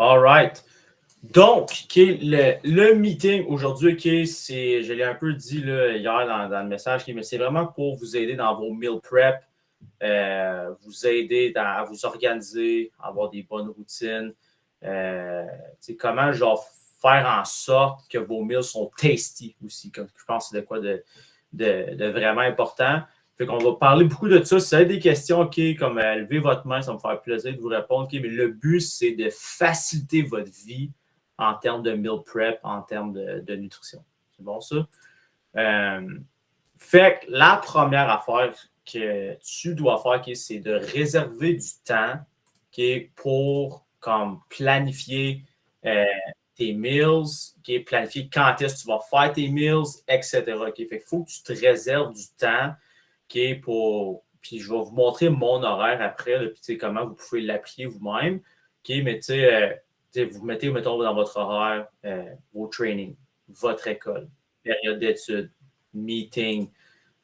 All right. Donc, le meeting aujourd'hui, je l'ai un peu dit là, hier dans le message, mais c'est vraiment pour vous aider dans vos meal prep, vous aider à vous organiser, à avoir des bonnes routines. Comment genre faire en sorte que vos meals sont tasty aussi. Je pense que c'est de quoi de vraiment important. Fait qu'on va parler beaucoup de ça. Si vous avez des questions, comme levez votre main, ça va me faire plaisir de vous répondre. Mais le but, c'est de faciliter votre vie en termes de meal prep, en termes de nutrition. C'est bon, ça? Fait que la première affaire que tu dois faire, c'est de réserver du temps pour comme, planifier tes meals, planifier quand est-ce que tu vas faire tes meals, etc. Fait qu'il faut que tu te réserves du temps pour. Puis je vais vous montrer mon horaire après, là, puis comment vous pouvez l'appliquer vous-même. Mais vous mettez, mettons, dans votre horaire vos trainings, votre école, période d'études, meeting,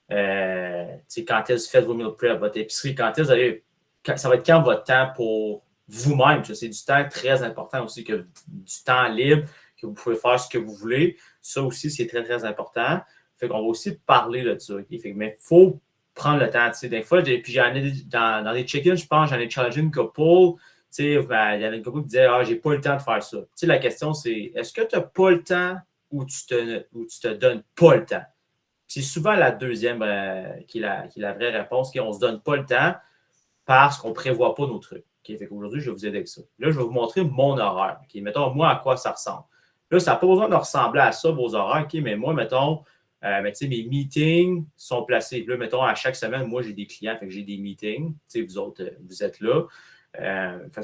quand est-ce que vous faites vos meal prep, votre épicerie, ça va être quand votre temps pour vous-même. C'est du temps très important aussi, du temps libre, que vous pouvez faire ce que vous voulez. Ça aussi, c'est très, très important. Fait qu'on va aussi parler de ça. Mais il faut prendre le temps. Des fois, puis j'en ai dans les check-ins, je pense, j'en ai challengé une couple. Il y en a une couple qui disait j'ai pas le temps de faire ça. La question, c'est est-ce que tu n'as pas le temps ou tu te donnes pas le temps? C'est souvent la deuxième qui est la vraie réponse, qu'on ne se donne pas le temps parce qu'on ne prévoit pas nos trucs. Fait qu'aujourd'hui, je vais vous aider avec ça. Là, je vais vous montrer mon horaire. Mettons, moi, à quoi ça ressemble. Là, ça n'a pas besoin de ressembler à ça, vos horaires. Mais moi, mettons, mes meetings sont placés. Là, mettons, à chaque semaine, moi, j'ai des clients, fait que j'ai des meetings. Vous autres, vous êtes là.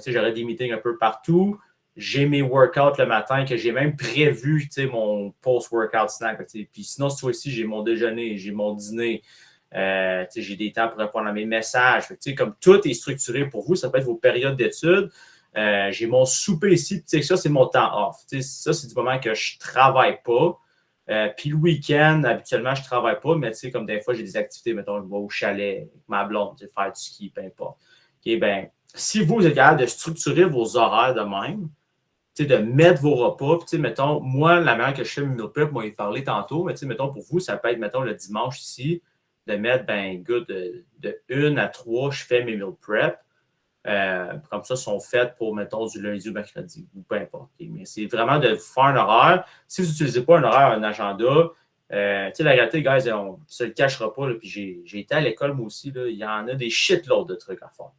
J'aurai des meetings un peu partout. J'ai mes workouts le matin que j'ai même prévu, mon post-workout snack. Puis sinon, cette fois-ci, j'ai mon déjeuner, j'ai mon dîner. J'ai des temps pour répondre à mes messages. Comme tout est structuré pour vous, ça peut être vos périodes d'études. J'ai mon souper ici. Ça, c'est mon temps off. Ça, c'est du moment que je ne travaille pas. Puis le week-end, habituellement, je ne travaille pas, mais comme des fois, j'ai des activités, mettons, je vais au chalet avec ma blonde, faire du ski, peu importe. Si vous êtes capable de structurer vos horaires de même, de mettre vos repas, puis mettons, moi, la manière que je fais mes meal prep, moi, il parlait tantôt, mais mettons, pour vous, ça peut être, mettons, le dimanche ici, de mettre, de 1 à 3, je fais mes meal prep. Comme ça, sont faites pour, mettons, du lundi au mercredi, ou peu importe. Mais c'est vraiment de faire un horaire. Si vous n'utilisez pas un horaire, un agenda, la réalité, guys, on ne se le cachera pas. Là, puis j'ai été à l'école, moi aussi. Là, il y en a des shitloads de trucs à faire.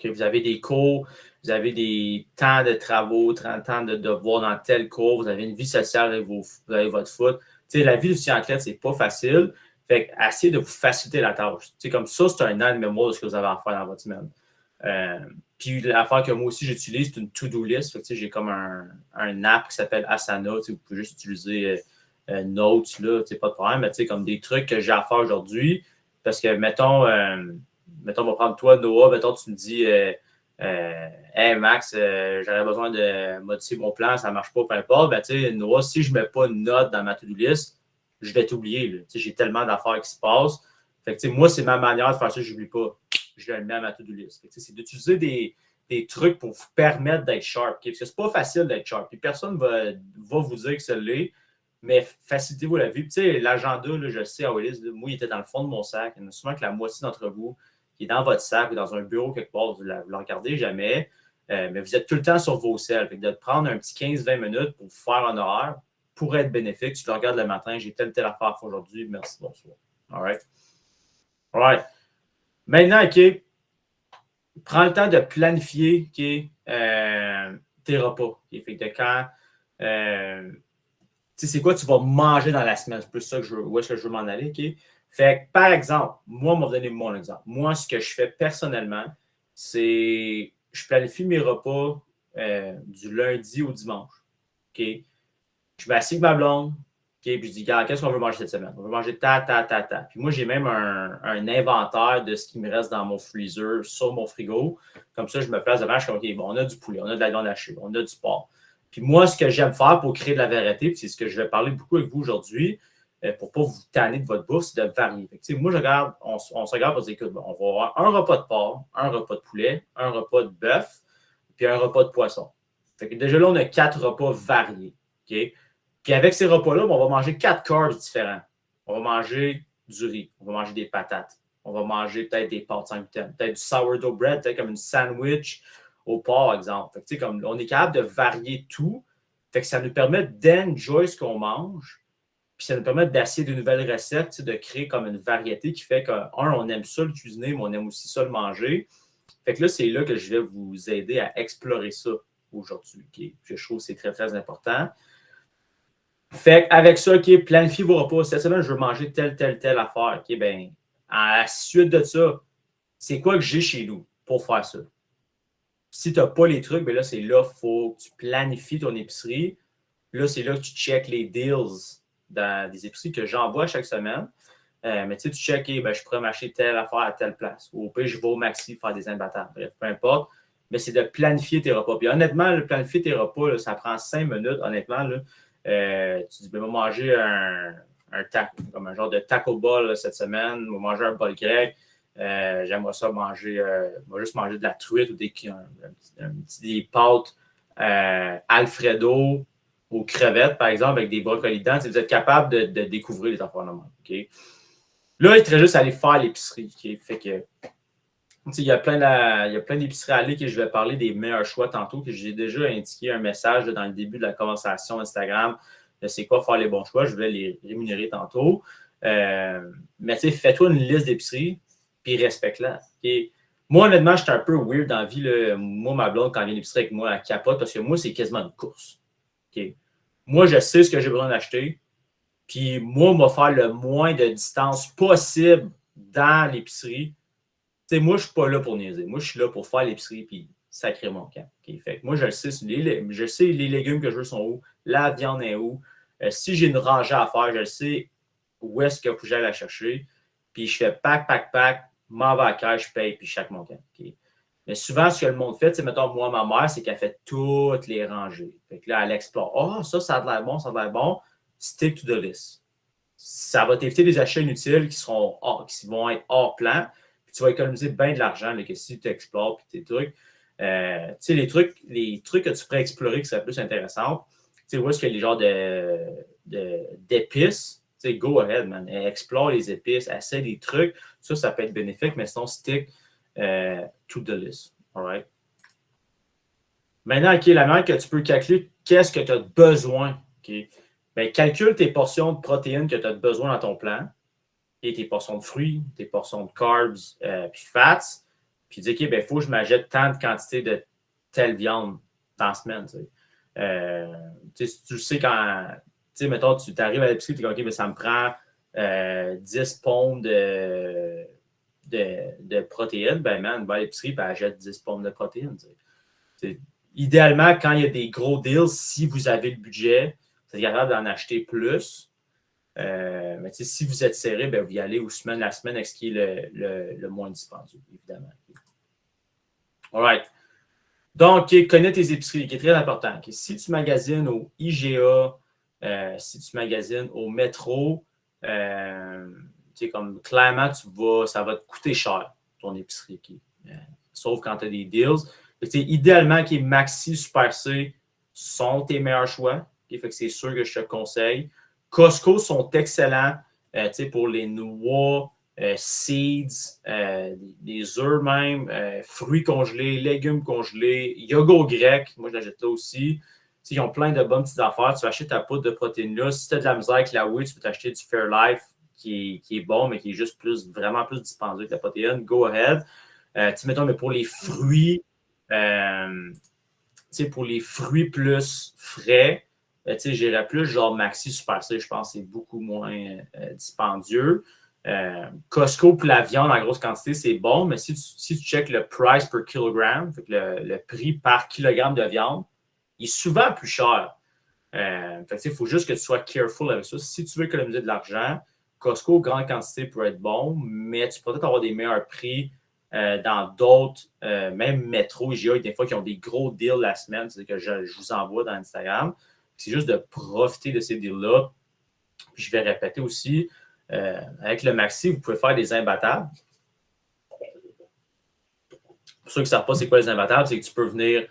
Vous avez des cours, vous avez des temps de travaux, temps de devoirs dans tel cours, vous avez une vie sociale avec vous avez votre foot. La vie de athlète, c'est pas facile. Fait que essayez de vous faciliter la tâche. Comme ça, c'est un an de mémoire de ce que vous avez à faire dans votre semaine. Puis l'affaire que moi aussi j'utilise, c'est une to-do list. Fait que, j'ai comme un app qui s'appelle Asana. Vous pouvez juste utiliser Notes, là, pas de problème, mais comme des trucs que j'ai à faire aujourd'hui. Parce que, mettons, on va prendre toi, Noah, mettons, tu me dis hey Max, j'aurais besoin de modifier mon plan, ça ne marche pas, peu importe. Noah, si je ne mets pas une note dans ma to-do list, je vais t'oublier. J'ai tellement d'affaires qui se passent. Fait que, moi, c'est ma manière de faire ça, je n'oublie pas. Je le mets à ma to-do list. C'est d'utiliser des trucs pour vous permettre d'être sharp. Parce que c'est pas facile d'être sharp. Puis personne ne va vous dire que ça l'est, mais facilitez-vous la vie. L'agenda, je sais, à Willis, moi, il était dans le fond de mon sac. Il y en a souvent que la moitié d'entre vous qui est dans votre sac ou dans un bureau quelque part, vous ne le regardez jamais, mais vous êtes tout le temps sur vos selles. Fait que de prendre un petit 15-20 minutes pour faire un horaire pourrait être bénéfique. Tu le regardes le matin, j'ai telle affaire à faire aujourd'hui, merci, bonsoir. All right? All right. Maintenant, OK, prends le temps de planifier tes repas. Fait que quand c'est quoi tu vas manger dans la semaine? C'est plus ça où est-ce que je veux m'en aller, OK? Fait que, par exemple, moi, on va vous donner mon exemple. Moi, ce que je fais personnellement, c'est je planifie mes repas du lundi au dimanche. OK? Je m'assieds avec ma blonde, OK? Puis je dis, regarde, qu'est-ce qu'on veut manger cette semaine? On veut manger ta. Puis moi, j'ai même un inventaire de ce qui me reste dans mon freezer, sur mon frigo. Comme ça, je me place devant, je suis OK, bon, on a du poulet, on a de la viande hachée, on a du porc. Puis moi, ce que j'aime faire pour créer de la variété, puis c'est ce que je vais parler beaucoup avec vous aujourd'hui, pour ne pas vous tanner de votre bouffe, c'est de varier. Fait que, moi, on se regarde pour dire, écoute, on va avoir un repas de porc, un repas de poulet, un repas de bœuf, puis un repas de poisson. Fait que déjà là, on a 4 repas variés. Okay? Puis avec ces repas-là, on va manger 4 carbs différents. On va manger du riz, on va manger des patates, on va manger peut-être des pâtes sans gluten, peut-être du sourdough bread, peut-être comme une sandwich au porc, exemple. Fait que, comme on est capable de varier tout. Fait que ça nous permet d'enjoy ce qu'on mange, puis ça nous permet d'essayer de nouvelles recettes, de créer comme une variété qui fait on aime ça le cuisiner, mais on aime aussi ça le manger. Fait que là, c'est là que je vais vous aider à explorer ça aujourd'hui. Okay? Je trouve que c'est très, très important. Fait qu'avec ça, OK, planifiez vos repas. Cette semaine, je veux manger telle affaire. OK, ben, à la suite de ça, c'est quoi que j'ai chez nous pour faire ça? Si tu n'as pas les trucs, ben là, c'est là qu'il faut que tu planifies ton épicerie. Là, c'est là que tu checkes les deals dans des épiceries que j'envoie chaque semaine. Mais tu sais, tu checkes, ben, je pourrais m'acheter telle affaire à telle place. Ou au pire, je vais au Maxi faire des imbattables. Bref, peu importe. Mais c'est de planifier tes repas. Puis honnêtement, planifier tes repas, là, ça prend 5 minutes. Honnêtement, là, tu dis, ben, on va manger un taco, comme un genre de taco ball là, cette semaine. On va manger un bol grec. J'aimerais ça manger, on va juste manger de la truite ou des pâtes Alfredo aux crevettes, par exemple, avec des brocolis dedans. Vous êtes capable de découvrir les affaires normales. Okay? Là, il te reste juste à aller faire l'épicerie. Okay? Fait que, il y a plein d'épiceries à aller que je vais parler des meilleurs choix tantôt, que j'ai déjà indiqué un message dans le début de la conversation Instagram de c'est quoi faire les bons choix. Je vais les rémunérer tantôt. Mais fais-toi une liste d'épiceries puis respecte-la. Okay? Moi, honnêtement, j'étais un peu weird dans la vie. Là. Moi, ma blonde, quand elle vient à l'épicerie avec moi, elle capote parce que moi, c'est quasiment une course. Okay? Moi, je sais ce que j'ai besoin d'acheter. Puis moi, on va faire le moins de distance possible dans l'épicerie. T'sais, moi, je ne suis pas là pour niaiser. Moi, je suis là pour faire l'épicerie puis sacrer mon camp. Okay? Fait que moi, je sais les légumes que je veux sont où, la viande est où. Si j'ai une rangée à faire, je sais où est-ce qu'il faut que j'aille la chercher. Puis je fais pack, m'en vais à la caisse, je paye, puis je sac mon camp. Okay? Mais souvent, ce que le monde fait, mettons, moi, ma mère, c'est qu'elle fait toutes les rangées. Fait que là, elle explore. Ah, ça a l'air bon, ça a l'air bon. Stick to the list. Ça va t'éviter des achats inutiles qui vont être hors plan. Puis tu vas économiser bien de l'argent là, que si tu explores puis tes trucs. Tu sais, les trucs que tu pourrais explorer qui seraient plus intéressants. Tu sais, où est-ce qu'il y a les genres d'épices? Tu sais, go ahead, man. Explore les épices, essaie des trucs. Ça peut être bénéfique, mais sinon, stick to the list. All right? Maintenant, OK, la manière que tu peux calculer qu'est-ce que tu as besoin. OK? Bien, calcule tes portions de protéines que tu as besoin dans ton plan, et tes portions de fruits, tes portions de carbs, puis fats, puis dis, OK, il faut que je m'achète tant de quantité de telle viande dans la semaine. Tu sais, quand, mettons, tu arrives à l'épicerie, tu dis, OK, ben, ça me prend 10 pommes de protéines, ben, man, va à l'épicerie, ben, achète 10 pommes de protéines. Idéalement, quand il y a des gros deals, si vous avez le budget, vous êtes capable d'en acheter plus. Mais si vous êtes serré, ben, vous y allez la semaine avec ce qui est le moins dispendieux, évidemment. All right. Donc, connais tes épiceries, qui est très important. Okay? Si tu magasines au IGA, si tu magasines au métro, comme clairement, ça va te coûter cher, ton épicerie. Okay? Sauf quand tu as des deals. Idéalement, Maxi, Super C sont tes meilleurs choix. Okay? Fait que c'est sûr que je te conseille. Costco sont excellents pour les noix, seeds, des œufs même, fruits congelés, légumes congelés, yogourt grec. Moi, je l'achète là aussi. Ils ont plein de bonnes petites affaires. Tu vas acheter ta poudre de protéines là. Si tu as de la misère avec la whey, tu peux t'acheter du Fairlife qui est bon, mais qui est juste vraiment plus dispendieux que la protéine. Go ahead. Mettons, mais pour les fruits, plus frais, j'irais plus genre Maxi Super C, je pense que c'est beaucoup moins dispendieux. Costco pour la viande en grosse quantité, c'est bon, mais si tu checkes le price per kilogramme, fait que le prix par kilogramme de viande, il est souvent plus cher. Il faut juste que tu sois careful avec ça. Si tu veux économiser de l'argent, Costco, grande quantité peut être bon, mais tu peux peut-être avoir des meilleurs prix dans d'autres, même métro, IGA, des fois qui ont des gros deals la semaine, c'est que je vous envoie dans Instagram. C'est juste de profiter de ces deals-là. Puis je vais répéter aussi, avec le Maxi, vous pouvez faire des imbattables. Pour ceux qui ne savent pas c'est quoi les imbattables, c'est que tu peux venir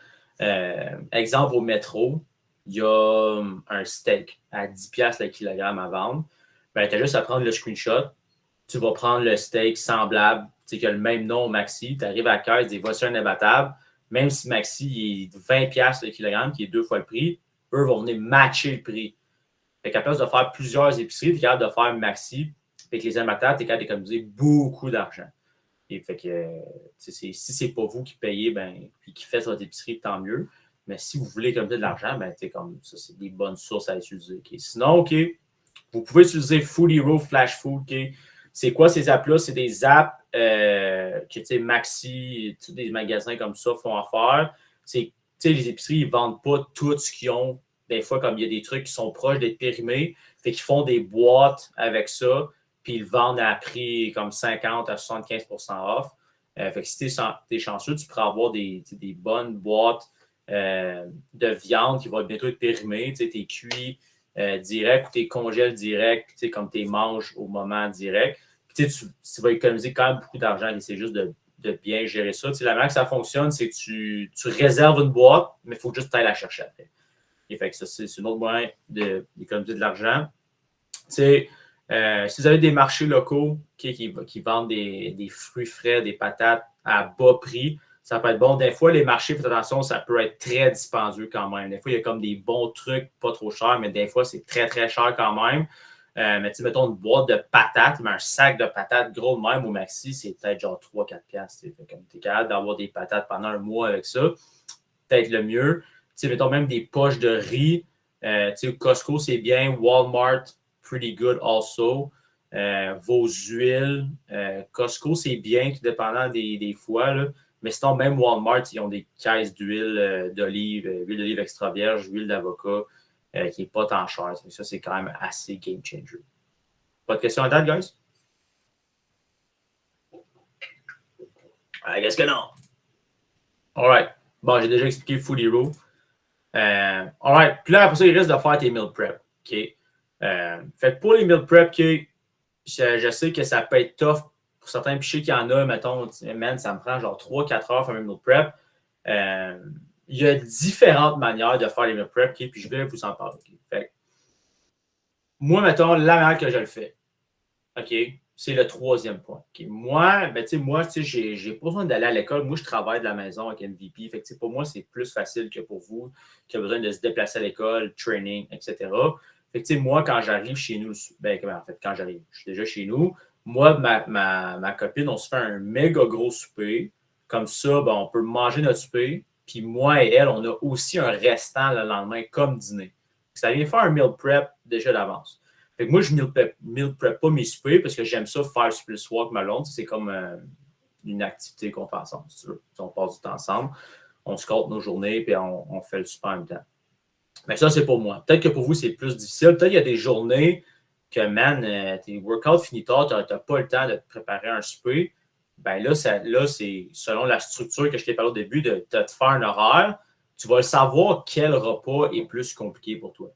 Exemple, au métro, il y a un steak à 10$ le kilogramme à vendre. Ben, tu as juste à prendre le screenshot. Tu vas prendre le steak semblable, qui a le même nom au Maxi. Tu arrives à la caisse, tu dis voici un imbattable. Même si Maxi est 20$ le kilogramme, qui est 2 fois le prix, eux vont venir matcher le prix. Fait qu'à place de faire plusieurs épiceries, tu es capable de faire Maxi. Avec les imbattables, tu es capable d'économiser beaucoup d'argent. Et fait que si c'est pas vous qui payez, ben, puis qui faites votre épicerie, tant mieux. Mais si vous voulez économiser de l'argent, ben, comme ça, c'est des bonnes sources à utiliser. Okay? Sinon, OK, vous pouvez utiliser Food Hero, Flash Food. Okay? C'est quoi ces apps-là? C'est des apps que Maxi, des magasins comme ça font affaire. Les épiceries, ils ne vendent pas tout ce qu'ils ont. Des fois, comme il y a des trucs qui sont proches d'être périmés, fait qu'ils font des boîtes avec ça, puis ils le vendent à prix comme 50 à 75% off. Fait que si tu es chanceux, tu pourras avoir des bonnes boîtes de viande qui vont bientôt être périmées. Tu es cuit direct ou tu congèles direct, comme tu manges au moment direct. Puis, tu vas économiser quand même beaucoup d'argent et c'est juste de bien gérer ça. La manière que ça fonctionne, c'est que tu réserves une boîte, mais il faut juste aller la chercher après. Et fait que ça, c'est un autre moyen d'économiser de l'argent. Si vous avez des marchés locaux qui vendent des fruits frais, des patates à bas prix, ça peut être bon. Des fois, les marchés, faites attention, ça peut être très dispendieux quand même. Des fois, il y a comme des bons trucs pas trop chers, mais des fois, c'est très, très cher quand même. Mais mettons une boîte de patates, mais un sac de patates gros de même au maxi, c'est peut-être genre 3-4$. Comme tu es capable d'avoir des patates pendant un mois avec ça, peut-être le mieux. Mettons même des poches de riz. Costco, c'est bien. Walmart, pretty good also. Vos huiles. Costco, c'est bien, tout dépendant des fois. Là. Mais sinon, même Walmart, ils ont des caisses d'huile d'olive, huile d'olive extra vierge, huile d'avocat, qui n'est pas tant cher. Ça, c'est quand même assez game changer. Pas de questions à date, guys? I guess que non. All right. Bon, j'ai déjà expliqué Food Hero. All right. Puis là, après ça, il reste de faire tes meal prep. OK? Fait que pour les meal prep, je sais que ça peut être tough pour certains. Puis je sais qu'il y en a, mettons, man, ça me prend genre 3-4 heures faire un meal prep. Il y a différentes manières de faire les meal prep, okay? Puis je vais vous en parler. Okay? Fait que, moi, mettons, la manière que je le fais, OK, c'est le troisième point. Okay? Moi, j'ai pas besoin d'aller à l'école. Moi, je travaille de la maison avec MVP. Fait que, pour moi, c'est plus facile que pour vous qui a besoin de se déplacer à l'école, training, etc. Fait que, moi, quand j'arrive chez nous, quand j'arrive, je suis déjà chez nous. Moi, ma copine, on se fait un méga gros souper. Comme ça, on peut manger notre souper. Puis moi et elle, on a aussi un restant le lendemain comme dîner. Ça vient faire un meal prep déjà d'avance. Fait que moi, je meal prep pas mes soupers parce que j'aime ça faire le souper le soir avec ma blonde. C'est comme une activité qu'on fait ensemble, si tu veux. On passe du temps ensemble, on se compte nos journées et on fait le souper en même temps. Mais ça, c'est pour moi. Peut-être que pour vous, c'est plus difficile. Peut-être qu'il y a des journées que, man, tes workouts finis tard, tu n'as pas le temps de te préparer un souper. Ben là, c'est selon la structure que je t'ai parlé au début, de te faire un horaire. Tu vas savoir quel repas est plus compliqué pour toi.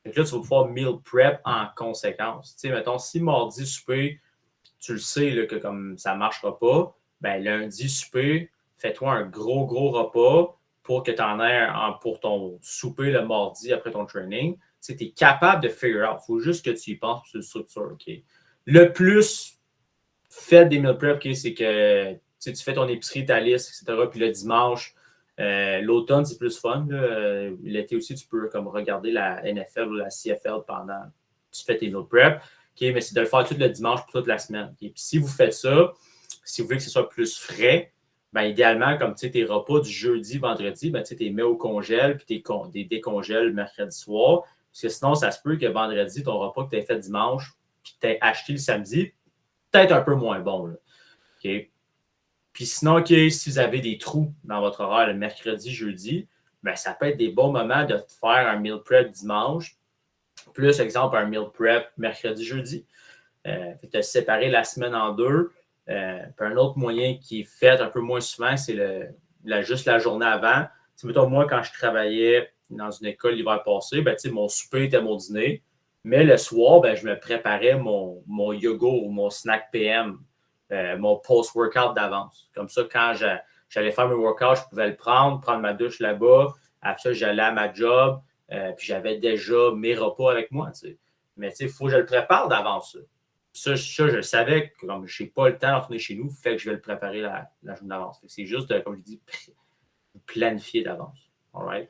Donc là, tu vas pouvoir meal prep en conséquence. Tu sais, mettons, si mardi souper, tu le sais là, que comme ça ne marchera pas, ben lundi souper, fais-toi un gros repas pour que tu en aies pour ton souper le mardi après ton training. Tu es capable de figure out. Il faut juste que tu y penses sur la structure. Okay? Le plus fait des meal prep, okay, c'est que tu fais ton épicerie, ta liste, etc. Puis le dimanche, l'automne, c'est plus fun. L'été aussi, tu peux comme regarder la NFL ou la CFL pendant que tu fais tes meal prep. Okay, mais c'est de le faire tout le dimanche pour toute la semaine. Okay? Puis si vous faites ça, si vous voulez que ce soit plus frais, ben idéalement, comme tes repas du jeudi, vendredi, ben tu les mets au congèle puis tu décongèles mercredi soir. Parce que sinon, ça se peut que vendredi, ton repas que tu as fait dimanche puis tu as acheté le samedi, peut-être un peu moins bon. Là. Okay? Puis sinon, okay, si vous avez des trous dans votre horaire le mercredi, jeudi, ben ça peut être des bons moments de faire un meal prep dimanche, plus, exemple, un meal prep mercredi, jeudi. Fait que séparer la semaine en deux. Puis un autre moyen qui est fait un peu moins souvent, c'est juste la journée avant. T'sais, mettons, moi, quand je travaillais dans une école l'hiver passé, ben, mon souper était mon dîner. Mais le soir, ben, je me préparais mon yogourt ou mon snack PM, mon post-workout d'avance. Comme ça, quand j'allais faire mes workouts, je pouvais le prendre ma douche là-bas. Après ça, j'allais à ma job, puis j'avais déjà mes repas avec moi. T'sais. Mais il faut que je le prépare d'avance. Ça, je le savais, comme je n'ai pas le temps de retourner chez nous, fait que je vais le préparer la journée d'avance. C'est juste, comme je dis, planifier d'avance. All right?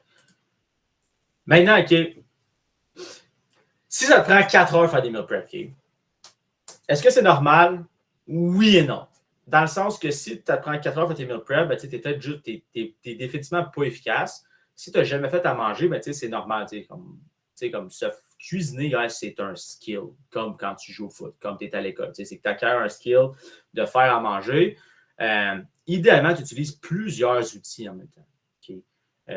Maintenant, OK. Si ça te prend 4 heures faire des meal prep, OK? Est-ce que c'est normal? Oui et non. Dans le sens que si tu te prends 4 heures faire tes meal prep, ben, tu es définitivement pas efficace. Si tu n'as jamais fait à manger, ben, c'est normal. Comme se cuisiner, c'est un skill, comme quand tu joues au foot, comme tu es à l'école. C'est que tu acquiers un skill de faire à manger. Idéalement, tu utilises plusieurs outils en même temps. Okay?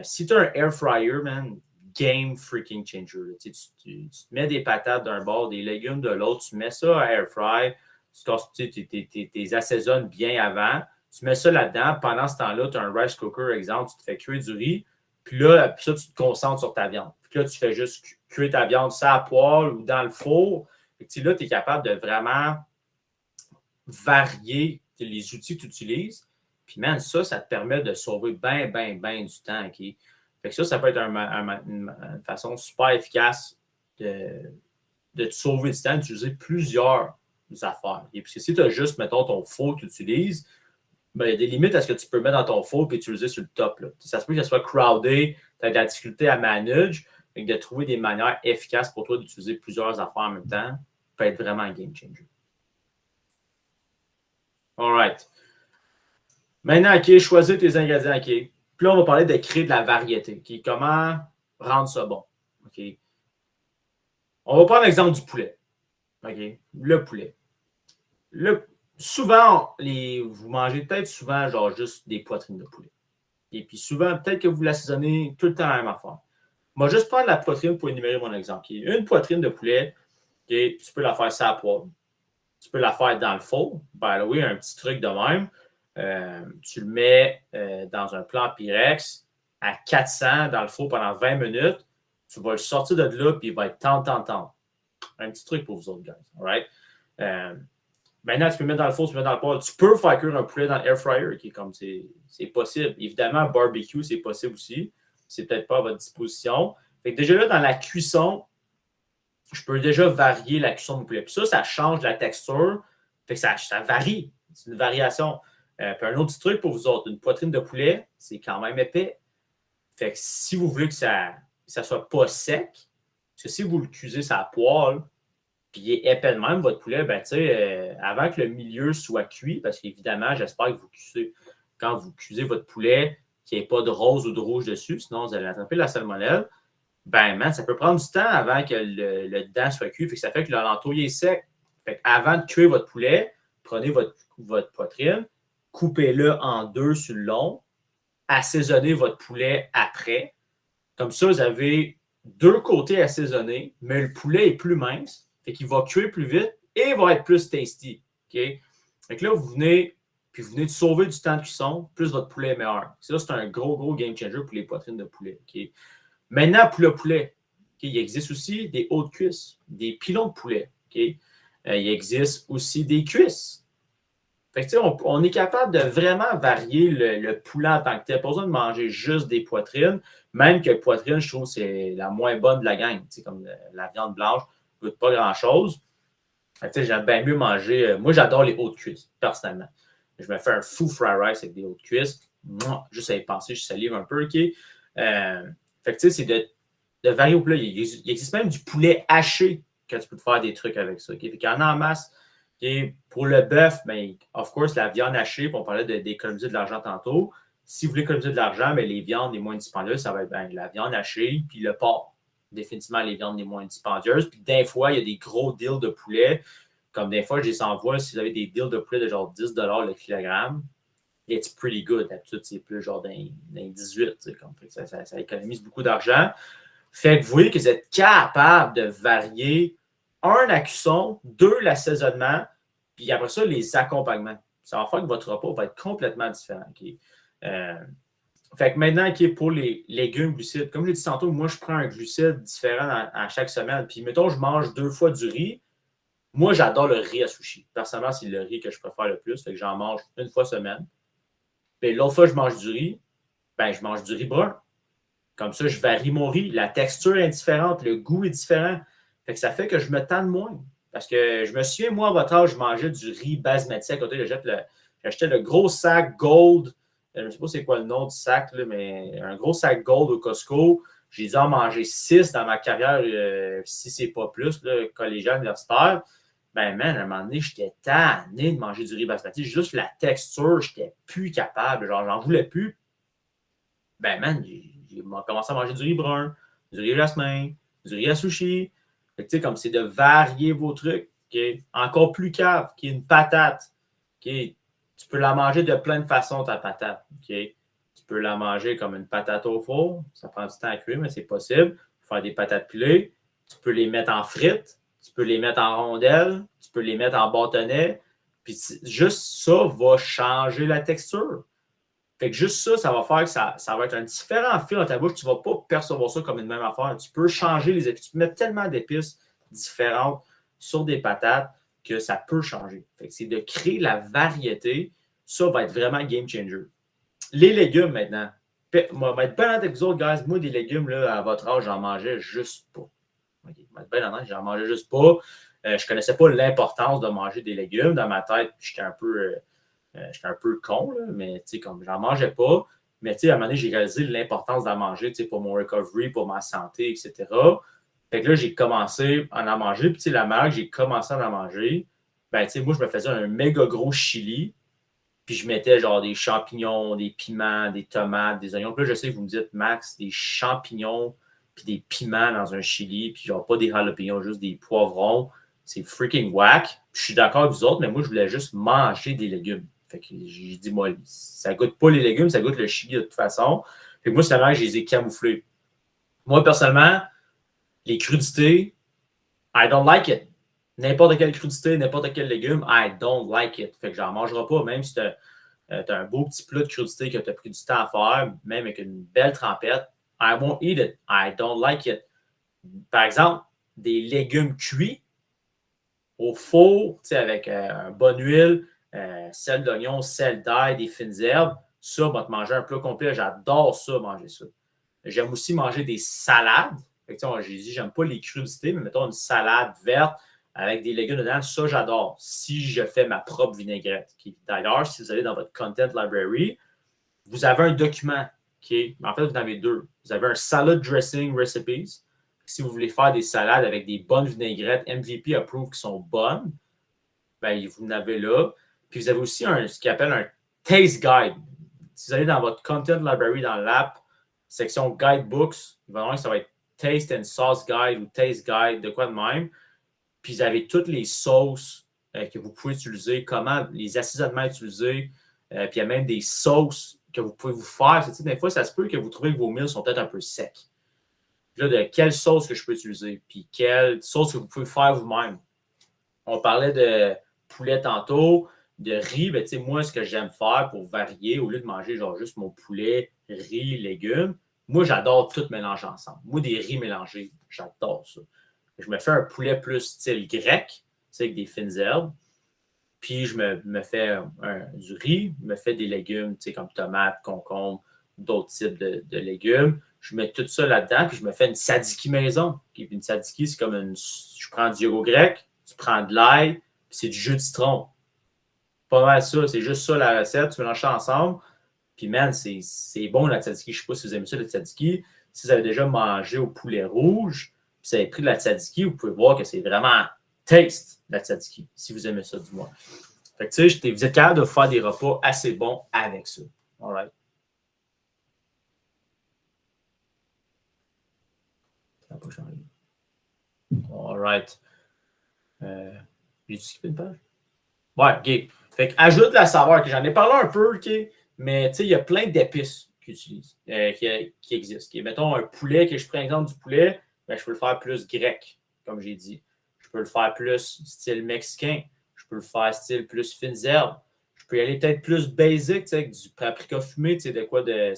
Si tu as un air fryer, man, game freaking changer. Tu te mets des patates d'un bord, des légumes de l'autre, tu mets ça à air fry, tu assaisonnes bien avant, tu mets ça là-dedans. Pendant ce temps-là, tu as un rice cooker, exemple, tu te fais cuire du riz, puis là, ça, tu te concentres sur ta viande. Puis là, tu fais juste cuire ta viande ça à poêle ou dans le four. Puis là, tu es capable de vraiment varier les outils que tu utilises. Puis, man, ça te permet de sauver bien du temps. Okay? Fait que ça peut être une façon super efficace de te sauver du temps, d'utiliser plusieurs affaires. Et puis, si tu as juste, mettons, ton four que tu utilises, ben, il y a des limites à ce que tu peux mettre dans ton four et utiliser sur le top. Là. Ça se peut que ça soit crowded, tu as de la difficulté à manager, et de trouver des manières efficaces pour toi d'utiliser plusieurs affaires en même temps peut être vraiment un game changer. All right. Maintenant, OK, choisis tes ingrédients, OK. Puis là, on va parler de créer de la variété. OK? Comment rendre ça bon? OK? On va prendre l'exemple du poulet. OK? Le poulet. Souvent, vous mangez peut-être souvent genre juste des poitrines de poulet. Et puis souvent, peut-être que vous l'assaisonnez tout le temps la même affaire. Moi, juste prendre la poitrine pour énumérer mon exemple. OK? Une poitrine de poulet, OK? Tu peux la faire ça à poivre. Tu peux la faire dans le four. Ben oui, un petit truc de même. Tu le mets dans un plan Pyrex à 400 dans le four pendant 20 minutes. Tu vas le sortir de là, puis il va être tendre. Un petit truc pour vous autres, guys. All right? Maintenant, tu peux mettre dans le four, tu peux mettre dans le poêle. Tu peux faire cuire un poulet dans l'air fryer, qui est comme c'est possible. Évidemment, barbecue, c'est possible aussi. C'est peut-être pas à votre disposition. Fait que déjà là, dans la cuisson, je peux déjà varier la cuisson de mon poulet. Puis ça change la texture. Fait que ça varie. C'est une variation. Puis un autre petit truc pour vous autres, une poitrine de poulet, c'est quand même épais. Fait que si vous voulez que ça soit pas sec, parce que si vous le cuisez sur la poêle, puis il est épais de même, votre poulet, ben avant que le milieu soit cuit, parce qu'évidemment, j'espère que quand vous cuisez votre poulet, qu'il n'y ait pas de rose ou de rouge dessus, sinon vous allez attraper la salmonelle. Ben, man, ça peut prendre du temps avant que le dedans soit cuit. Fait que ça fait que l'entour est sec. Fait avant de cuire votre poulet, prenez votre poitrine, coupez-le en deux sur le long, assaisonnez votre poulet après. Comme ça, vous avez deux côtés assaisonnés, mais le poulet est plus mince, fait qu'il va cuire plus vite et il va être plus tasty. Okay? Fait que là, vous venez de sauver du temps de cuisson, plus votre poulet est meilleur. Ça, c'est un gros game changer pour les poitrines de poulet. Okay? Maintenant, pour le poulet, okay, il existe aussi des hautes cuisses, des pilons de poulet. Okay? Il existe aussi des cuisses. Fait que, on est capable de vraiment varier le poulet en tant que tel. Pas besoin de manger juste des poitrines, même que poitrine, je trouve que c'est la moins bonne de la gang. Comme la viande blanche, ne goûte pas grand-chose. J'aime bien mieux manger. Moi, j'adore les hautes cuisses, personnellement. Je me fais un fou fried rice avec des hautes cuisses. Juste à y penser, je salive un peu. Okay? Fait que c'est de varier au poulet. Il existe même du poulet haché que tu peux te faire des trucs avec ça. Okay? Fait qu'il y en a en masse. Okay? Pour le bœuf, ben, of course, la viande hachée, puis on parlait d'économiser de l'argent tantôt. Si vous voulez économiser de l'argent, ben, les viandes les moins dispendieuses, ça va être ben, la viande hachée puis le porc. Définitivement les viandes les moins dispendieuses. Puis des fois, il y a des gros deals de poulet. Comme des fois, je les envoie si vous avez des deals de poulet de genre 10 le kilogramme. It's pretty good. D'habitude, c'est plus genre d'un 18. Comme, ça économise beaucoup d'argent. Fait que vous voyez que vous êtes capable de varier la cuisson, 2, l'assaisonnement, puis après ça, les accompagnements. Ça va faire que votre repas va être complètement différent. Okay? Fait que maintenant, okay, pour les légumes, glucides, comme je l'ai dit tantôt, moi, je prends un glucide différent à chaque semaine. Puis, mettons, je mange 2 fois du riz. Moi, j'adore le riz à sushi. Personnellement, c'est le riz que je préfère le plus. Fait que j'en mange une fois semaine. Puis l'autre fois, je mange du riz, ben, je mange du riz brun. Comme ça, je varie mon riz. La texture est différente, le goût est différent. Fait que ça fait que je me tente moins. Parce que je me souviens, moi, à votre âge, je mangeais du riz basmati. À côté, j'achetais le gros sac Gold. Je ne sais pas c'est quoi le nom du sac, là, mais un gros sac Gold au Costco. J'ai dû en manger 6 dans ma carrière, si c'est pas plus, là, collégial, universitaire. Ben, man, à un moment donné, j'étais tanné de manger du riz basmati. Juste la texture, j'étais plus capable. Genre, j'en voulais plus. Ben, man, j'ai commencé à manger du riz brun, du riz jasmin, du riz à sushi. Fait que, tu sais, comme c'est de varier vos trucs. Okay? Encore plus cave, qui est une patate. Okay? Tu peux la manger de plein de façons, ta patate. Okay? Tu peux la manger comme une patate au four. Ça prend du temps à cuire, mais c'est possible. Faire des patates pilées. Tu peux les mettre en frites. Tu peux les mettre en rondelles. Tu peux les mettre en bâtonnets. Puis juste ça va changer la texture. Fait que juste ça, ça va faire que ça va être un différent fil dans ta bouche. Tu ne vas pas percevoir ça comme une même affaire. Tu peux changer les épices. Tu peux mettre tellement d'épices différentes sur des patates que ça peut changer. Fait que c'est de créer la variété. Ça va être vraiment game changer. Les légumes maintenant. Moi, je vais être bien honnête avec vous autres, guys. Moi, des légumes, là, à votre âge, j'en mangeais juste pas. Okay. Je vais être bien honnête, j'en mangeais juste pas. Je ne connaissais pas l'importance de manger des légumes. Dans ma tête, j'étais un peu con, là, mais comme j'en mangeais pas. Mais à un moment donné, j'ai réalisé l'importance d'en manger pour mon recovery, pour ma santé, etc. Fait que là, j'ai commencé à en manger. Puis la marque, j'ai commencé à en manger. Ben, moi, je me faisais un méga gros chili. Puis je mettais genre des champignons, des piments, des tomates, des oignons. Puis là, je sais que vous me dites, Max, des champignons puis des piments dans un chili, puis genre pas des jalapenos, juste des poivrons. C'est freaking whack. Je suis d'accord avec vous autres, mais moi, je voulais juste manger des légumes. Fait que j'ai dit, moi, ça goûte pas les légumes, ça goûte le chili de toute façon. Fait que moi, c'est là que je les ai camouflés. Moi, personnellement, les crudités, I don't like it. N'importe quelle crudité, n'importe quel légume, I don't like it. Fait que j'en mangerai pas, même si tu as un beau petit plat de crudité que tu as pris du temps à faire, même avec une belle trempette, I won't eat it. I don't like it. Par exemple, des légumes cuits au four, avec une bonne huile, sel d'oignon, sel d'ail, des fines herbes. Ça, va te manger un plat complet. J'adore ça, manger ça. J'aime aussi manger des salades. J'ai dit, j'aime pas les crudités, mais mettons une salade verte avec des légumes dedans. Ça, j'adore. Si je fais ma propre vinaigrette. D'ailleurs, si vous allez dans votre Content Library, vous avez un document qui est, en fait, vous en avez deux. Vous avez un Salad Dressing Recipes. Si vous voulez faire des salades avec des bonnes vinaigrettes MVP approved qui sont bonnes, ben, vous en avez là. Puis vous avez aussi ce qu'il appelle un Taste Guide. Si vous allez dans votre Content Library dans l'app, section Guidebooks, il va y avoir que ça va être Taste and Sauce Guide ou Taste Guide, de quoi de même. Puis vous avez toutes les sauces que vous pouvez utiliser, comment les assaisonnements utiliser. Puis il y a même des sauces que vous pouvez vous faire. Des fois, ça se peut que vous trouvez que vos meals sont peut-être un peu secs. Puis là, de quelle sauce que je peux utiliser, puis quelle sauce que vous pouvez faire vous-même. On parlait de poulet tantôt, de riz. Ben, moi, ce que j'aime faire pour varier, au lieu de manger genre juste mon poulet, riz, légumes, moi, j'adore tout mélanger ensemble. Moi, des riz mélangés, j'adore ça. Je me fais un poulet plus style grec, avec des fines herbes. Puis, je me fais du riz, je me fais des légumes, comme tomates, concombres, d'autres types de légumes. Je mets tout ça là-dedans, puis je me fais une tzatziki maison. Puis une tzatziki, c'est comme je prends du yogourt grec, tu prends de l'ail, puis c'est du jus de citron. Pas mal ça, c'est juste ça la recette, tu mélanges ça ensemble. Puis, man, c'est bon la tzatziki. Je ne sais pas si vous aimez ça, la tzatziki. Si vous avez déjà mangé au poulet rouge, puis vous avez pris de la tzatziki, vous pouvez voir que c'est vraiment taste, la tzatziki, si vous aimez ça, du moins. Fait que, tu sais, vous êtes capable de faire des repas assez bons avec ça. All right. Ça n'a pas changé. All right. J'ai-tu skippé une page? Ouais, OK. Fait que ajoute la saveur, que j'en ai parlé un peu, OK? Mais, tu sais, il y a plein d'épices qui existent. Mettons un poulet, que je prends l'exemple du poulet, ben, je peux le faire plus grec, comme j'ai dit. Je peux le faire plus style mexicain. Je peux le faire style plus fines herbes. Je peux y aller peut-être plus basic, avec du paprika fumé, de quoi de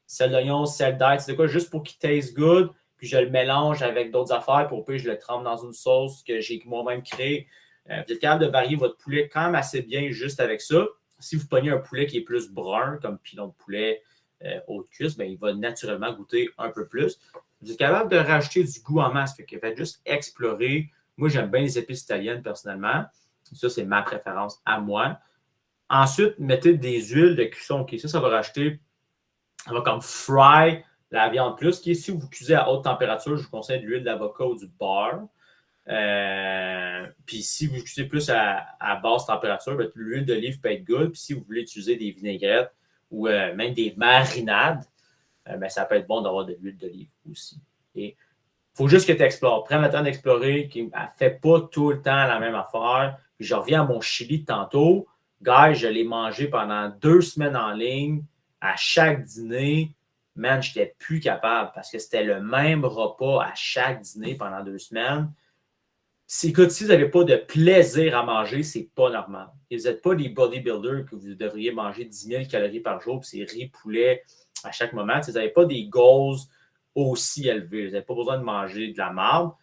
sel d'oignon, sel d'ail, de quoi juste pour qu'il taste good. Puis je le mélange avec d'autres affaires, pour que je le trempe dans une sauce que j'ai moi-même créée. Vous êtes capable de varier votre poulet quand même assez bien juste avec ça. si vous pognez un poulet qui est plus brun, comme pilon de poulet haute cuisse, ben, il va naturellement goûter un peu plus. Vous êtes capable de rajouter du goût en masse. Fait que faites juste explorer. Moi, j'aime bien les épices italiennes personnellement. Ça, c'est ma préférence à moi. Ensuite, mettez des huiles de cuisson. Okay? Ça va rajouter, ça va comme fry la viande plus. Okay? Si vous cuisez à haute température, je vous conseille de l'huile d'avocat ou du beurre. Puis si vous cuisez plus à basse température, ben, l'huile d'olive peut être good. Puis si vous voulez utiliser des vinaigrettes ou même des marinades, ben, ça peut être bon d'avoir de l'huile d'olive aussi. Il faut juste que tu explores. Prends le temps d'explorer. Elle ne fait pas tout le temps la même affaire. Puis je reviens à mon chili de tantôt. Guys, je l'ai mangé pendant 2 semaines en ligne. À chaque dîner, man, je n'étais plus capable parce que c'était le même repas à chaque dîner pendant 2 semaines. Écoute, si vous n'avez pas de plaisir à manger, c'est pas normal. Et vous n'êtes pas des bodybuilders que vous devriez manger 10 000 calories par jour, puis c'est riz, poulet à chaque moment. Vous n'avez pas des goals aussi élevés. Vous n'avez pas besoin de manger de la marde.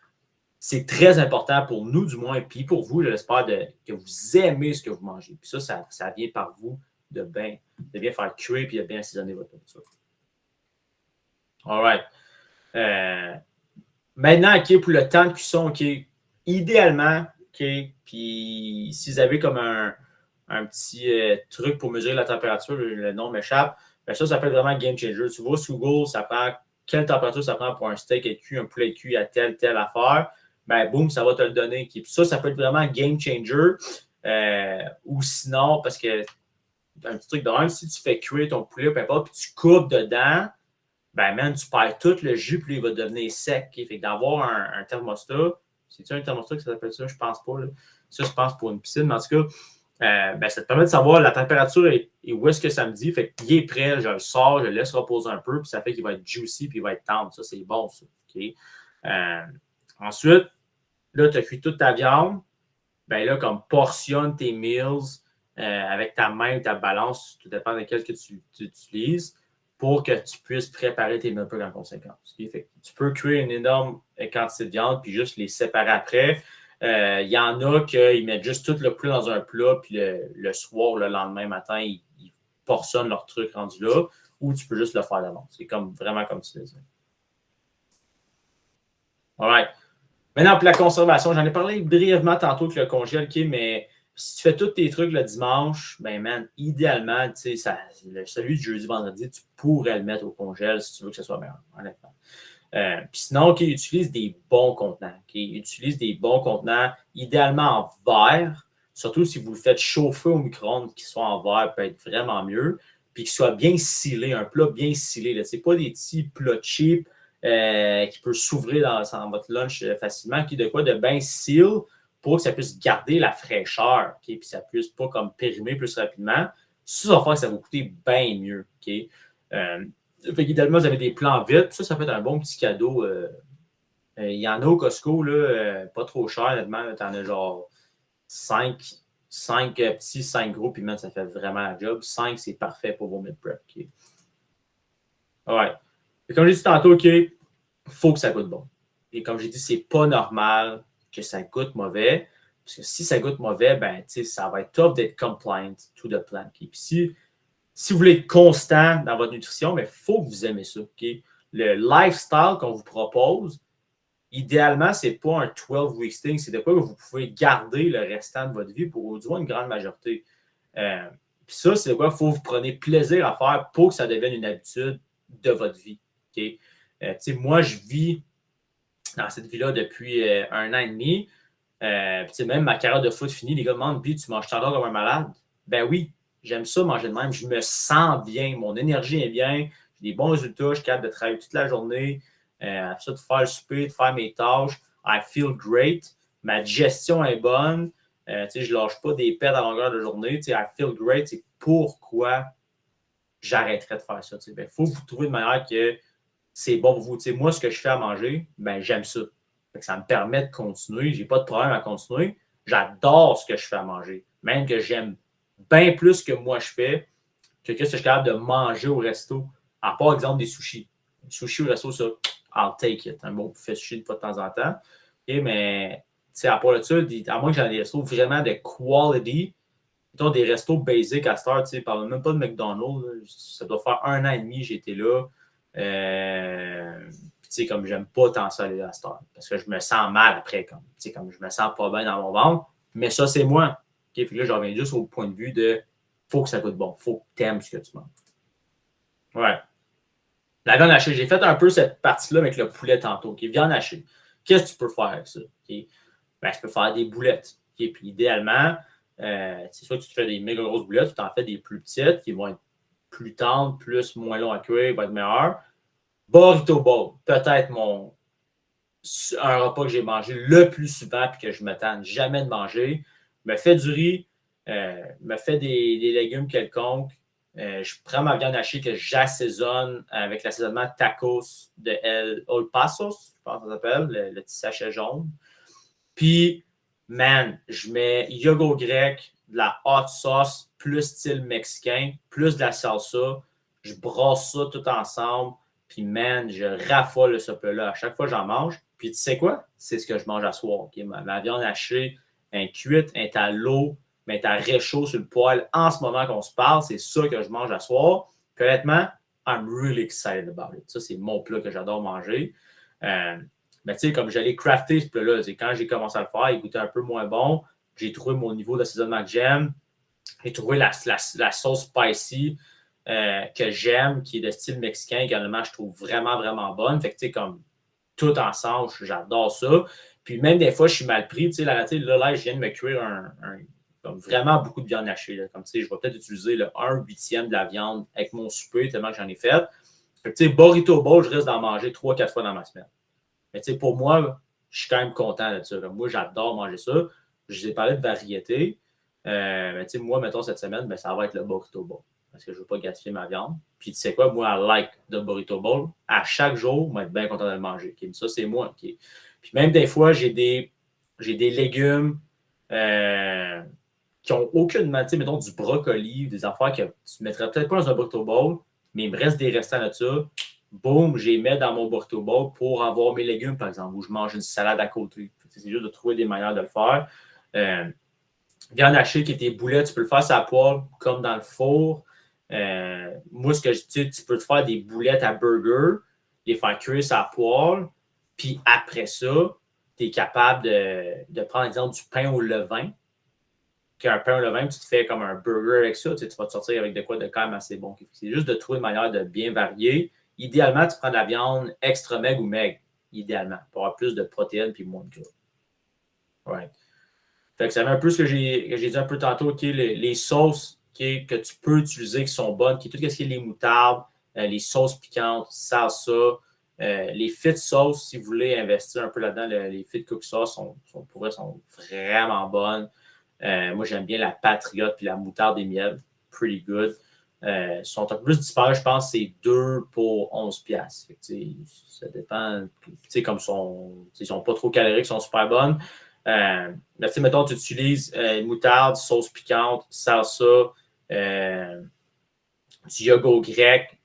C'est très important pour nous, du moins, puis pour vous, je l'espère, que vous aimez ce que vous mangez. Puis ça vient par vous de bien faire cuire puis de bien assaisonner votre nourriture. All right. Maintenant, OK, pour le temps de cuisson, OK, idéalement, OK, puis si vous avez comme un petit truc pour mesurer la température, le nom m'échappe, ben ça peut être vraiment game changer. Tu vois, sur Google, ça prend quelle température ça prend pour un steak cuit, un poulet cuit à telle affaire, ben boum, ça va te le donner. Puis ça peut être vraiment game changer. Ou sinon, parce que un petit truc de même, si tu fais cuire ton poulet, peu importe, puis tu coupes dedans, ben man, tu perds tout le jus, puis il va devenir sec. Okay? Fait que d'avoir un thermostat, c'est-tu un thermostat que ça s'appelle ça? Je pense pas. Là. Ça, je pense pour une piscine. Mais en tout cas, ben, ça te permet de savoir la température et où est-ce que ça me dit. Fait qu'il est prêt, je le sors, je le laisse reposer un peu, puis ça fait qu'il va être juicy, puis il va être tendre. Ça, c'est bon, ça. Okay? Ensuite, là, tu as cuit toute ta viande. Ben là, comme portionne tes meals avec ta main ou ta balance, tout dépend de quelle que tu utilises, pour que tu puisses préparer tes meal en conséquence. Okay? Fait que tu peux cuire une énorme quantité de viande puis juste les séparer après. Il y en a qui mettent juste tout le poulet dans un plat, puis le soir, le lendemain matin, ils portionnent leur truc rendu là, ou tu peux juste le faire d'avance. C'est vraiment comme tu disais. All right. Maintenant, pour la conservation, j'en ai parlé brièvement tantôt que le congèle, OK, mais si tu fais tous tes trucs le dimanche, ben man, idéalement, tu sais, celui du jeudi, vendredi, tu pourrais le mettre au congèle si tu veux que ce soit meilleur, honnêtement. Puis sinon, OK, utilise des bons contenants. Okay? Utilise des bons contenants, idéalement en verre, surtout si vous le faites chauffer au micro-ondes, qu'ils soient en verre, peut être vraiment mieux, puis qu'ils soient bien scellés, un plat bien scellé. Ce n'est pas des petits plats cheap qui peut s'ouvrir dans votre lunch facilement, qui de quoi de bien seal pour que ça puisse garder la fraîcheur, okay? Puis ça puisse pas comme périmer plus rapidement. Ça va faire que ça va vous coûter bien mieux. Okay? Fait qu'idéalement, vous avez des plans vite. Ça peut être un bon petit cadeau. Il y en a au Costco, là, pas trop cher, honnêtement. Tu en as genre 5 petits, 5 gros, puis même, ça fait vraiment la job. 5, c'est parfait pour vos meal prep. Okay? Ouais. Et comme j'ai dit tantôt, OK, il faut que ça goûte bon. Et comme j'ai dit, c'est pas normal que ça goûte mauvais. Parce que si ça goûte mauvais, ben, ça va être tough d'être compliant to the plan. Okay? Puis si vous voulez être constant dans votre nutrition, il faut que vous aimez ça. Okay? Le lifestyle qu'on vous propose, idéalement, ce n'est pas un 12 week thing, c'est de quoi vous pouvez garder le restant de votre vie pour du moins une grande majorité. Puis ça, c'est de quoi il faut que vous preniez plaisir à faire pour que ça devienne une habitude de votre vie. Okay? Moi, je vis dans cette vie-là depuis 1 an et demi. Même ma carrière de foot finie, les gars me demandent, puis tu manges encore comme un malade? Ben oui, j'aime ça manger de même. Je me sens bien, mon énergie est bien, j'ai des bons résultats, je suis capable de travailler toute la journée, ça, de faire le souper, de faire mes tâches. I feel great. Ma digestion est bonne. Je ne lâche pas des pets à longueur de journée. I feel great. C'est pourquoi j'arrêterais de faire ça. Il faut vous trouver une manière que c'est bon pour vous. Moi, ce que je fais à manger, ben, j'aime ça. Ça me permet de continuer. Je n'ai pas de problème à continuer. J'adore ce que je fais à manger. Même que j'aime bien plus que moi je fais que ce que je suis capable de manger au resto. À part, exemple, des sushis. Les sushis au resto, ça, I'll take it. Un bon buffet sushi de fois de temps en temps. Okay, mais à part là-dessus, à moins que j'aie des restos vraiment de quality, mettons, des restos basic à cette heure, tu sais, parle même pas de McDonald's. Là. Ça doit faire 1 an et demi que j'étais là. Tu sais, comme j'aime pas tant ça aller à cette heure. Parce que je me sens mal après, tu sais, comme je me sens pas bien dans mon ventre. Mais ça, c'est moi. Okay? Puis là, je reviens juste au point de vue de faut que ça goûte bon. Faut que tu aimes ce que tu manges. Ouais. La viande hachée, j'ai fait un peu cette partie-là avec le poulet tantôt. Okay? Viande hachée. Qu'est-ce que tu peux faire avec ça? Okay? Ben, tu peux faire des boulettes. Okay? Puis idéalement, c'est soit que tu te fais des méga grosses boulettes, tu t'en fais des plus petites qui vont être plus tendres, moins longs à cuire, vont être meilleurs. Burrito Bowl, peut-être un repas que j'ai mangé le plus souvent et que je ne m'attends jamais de manger. Me fait du riz, me fait des légumes quelconques. Je prends ma viande hachée que j'assaisonne avec l'assaisonnement tacos de El Pasos, je pense que ça s'appelle, le petit sachet jaune. Puis, man, je mets yogourt grec, de la hot sauce, plus style mexicain, plus de la salsa. Je brasse ça tout ensemble. Puis, man, je raffole ce plat-là. À chaque fois, j'en mange. Puis, tu sais quoi? C'est ce que je mange à soir. Okay? Ma viande hachée, elle est cuite, elle est à l'eau, mais elle est à réchaud sur le poêle en ce moment qu'on se parle. C'est ça que je mange à soir. Puis, honnêtement, I'm really excited about it. Ça, c'est mon plat que j'adore manger. Mais tu sais, comme j'allais crafter ce plat-là, quand j'ai commencé à le faire, il goûtait un peu moins bon. J'ai trouvé mon niveau d'assaisonnement que j'aime. J'ai trouvé la sauce spicy que j'aime, qui est de style mexicain, également, je trouve vraiment, vraiment bonne. Fait que tu sais, comme tout ensemble, j'adore ça. Puis même des fois, je suis mal pris. Tu sais, là, je viens de me cuire comme vraiment beaucoup de viande hachée. Là. Comme tu sais, je vais peut-être utiliser le 1/8 de la viande avec mon souper, tellement que j'en ai fait. Fait que tu sais, burrito bowl, je risque d'en manger 3-4 fois dans ma semaine. Mais tu sais, pour moi, je suis quand même content de ça. Moi, j'adore manger ça. Je vous ai parlé de variété. Mais tu sais, moi, mettons, cette semaine, ben, ça va être le burrito bowl. Parce que je ne veux pas gaspiller ma viande. Puis tu sais quoi, moi, I like the burrito bowl. À chaque jour, je vais être bien content de le manger. Okay? Ça, c'est moi. Okay? Puis même des fois, j'ai des légumes qui n'ont aucune matière, mettons du brocoli, des affaires que tu ne mettrais peut-être pas dans un burrito bowl, mais il me reste des restants de ça. Boum, je les mets dans mon burrito bowl pour avoir mes légumes, par exemple, ou je mange une salade à côté. C'est juste de trouver des manières de le faire. Viande hachée qui est des boulettes, tu peux le faire à poêle comme dans le four. Moi, ce que je dis, tu peux te faire des boulettes à burger, les faire cuire à poêle, puis après ça, tu es capable de prendre, exemple, du pain au levain. Qu'un pain au levain, tu te fais comme un burger avec ça, tu vas te sortir avec de quoi de quand même assez bon. C'est juste de trouver une manière de bien varier. Idéalement, tu prends de la viande extra maigre ou maigre, idéalement, pour avoir plus de protéines et moins de gras. Ouais. Fait que ça met un peu ce que j'ai dit un peu tantôt, okay, les sauces que tu peux utiliser qui sont bonnes, tout ce qui est les moutardes, les sauces piquantes, salsa, les fit sauce, si vous voulez investir un peu là-dedans, les fit cook sauce sont vraiment bonnes. Moi, j'aime bien la patriote puis la moutarde et miel. Pretty good. Sont un peu plus disparus, je pense, c'est 2 pour 11$. Ça dépend. Comme ils sont pas trop caloriques, ils sont super bonnes. Mais mettons, tu utilises moutarde, sauce piquante, salsa, du yogourt grec,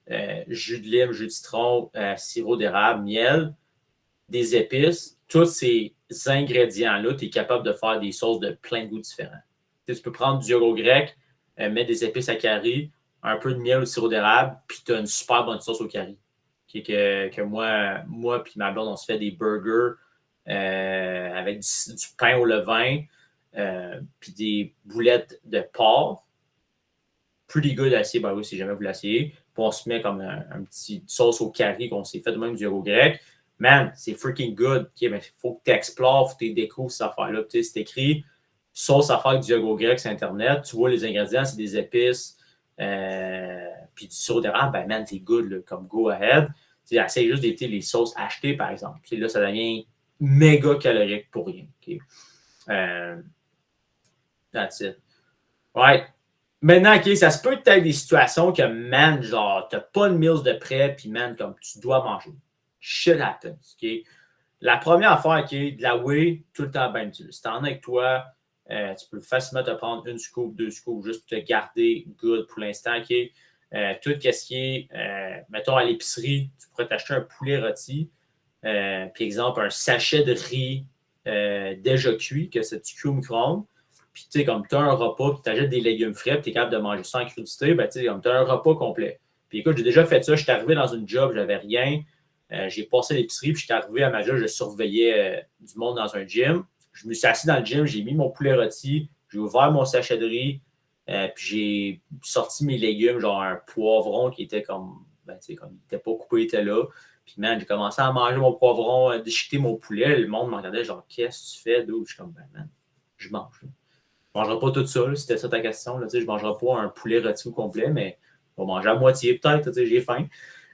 jus de lime, jus de citron, sirop d'érable, miel, des épices. Tous ces ingrédients-là, tu es capable de faire des sauces de plein de goûts différents. Tu peux prendre du yogourt grec, mettre des épices à curry, un peu de miel ou de sirop d'érable, puis tu as une super bonne sauce au curry. Que moi puis ma blonde, on se fait des burgers avec du pain au levain, puis des boulettes de porc. Pretty good à essayer, ben oui, si jamais vous l'essayez. Puis on se met comme un petit sauce au curry qu'on s'est fait de même du yogourt grec. Man, c'est freaking good. Okay, mais il faut que tu explores, il faut que tu découvres cette affaire-là. C'est écrit sauce à faire avec du yogourt grec sur Internet. Tu vois les ingrédients, c'est des épices, puis du sirop d'érable. Ben man, t'es good, là, comme go ahead. Essaye juste d'éviter les sauces achetées, par exemple. Puis là, ça devient méga calorique pour rien. Okay? That's it. Ouais. Maintenant, OK, ça se peut que tu aies des situations que, man, genre, t'as pas de meals de prêt, puis, man, comme tu dois manger. Shit happens, OK? La première affaire, OK, de la whey, tout le temps bien utile. Si t'en as avec toi, tu peux facilement te prendre une scoop, 2 scoops, juste pour te garder good pour l'instant, OK? Tout ce qui est, mettons, à l'épicerie, tu pourrais t'acheter un poulet rôti, puis, exemple, un sachet de riz déjà cuit, que c'est cuit au micro-ondes. puis tu sais, comme tu as un repas, puis tu achètes des légumes frais, puis tu es capable de manger ça en crudité, ben tu sais, comme tu as un repas complet. Puis écoute, j'ai déjà fait ça, je suis arrivé dans une job, j'avais rien, j'ai passé l'épicerie, puis je suis arrivé à ma job, je surveillais du monde dans un gym. Je me suis assis dans le gym, j'ai mis mon poulet rôti, j'ai ouvert mon sachet de riz, puis j'ai sorti mes légumes, genre un poivron qui était comme, ben tu sais, comme il n'était pas coupé, il était là. Puis, man, j'ai commencé à manger mon poivron, déchiqueter mon poulet. Le monde me regardait, genre, qu'est-ce que tu fais, d'où? Je suis comme, ben, man, je mange. Je ne mangerai pas tout ça, là, si c'était ça ta question. Là, je ne mangerai pas un poulet rôti au complet, mais je vais manger à moitié, peut-être. J'ai faim.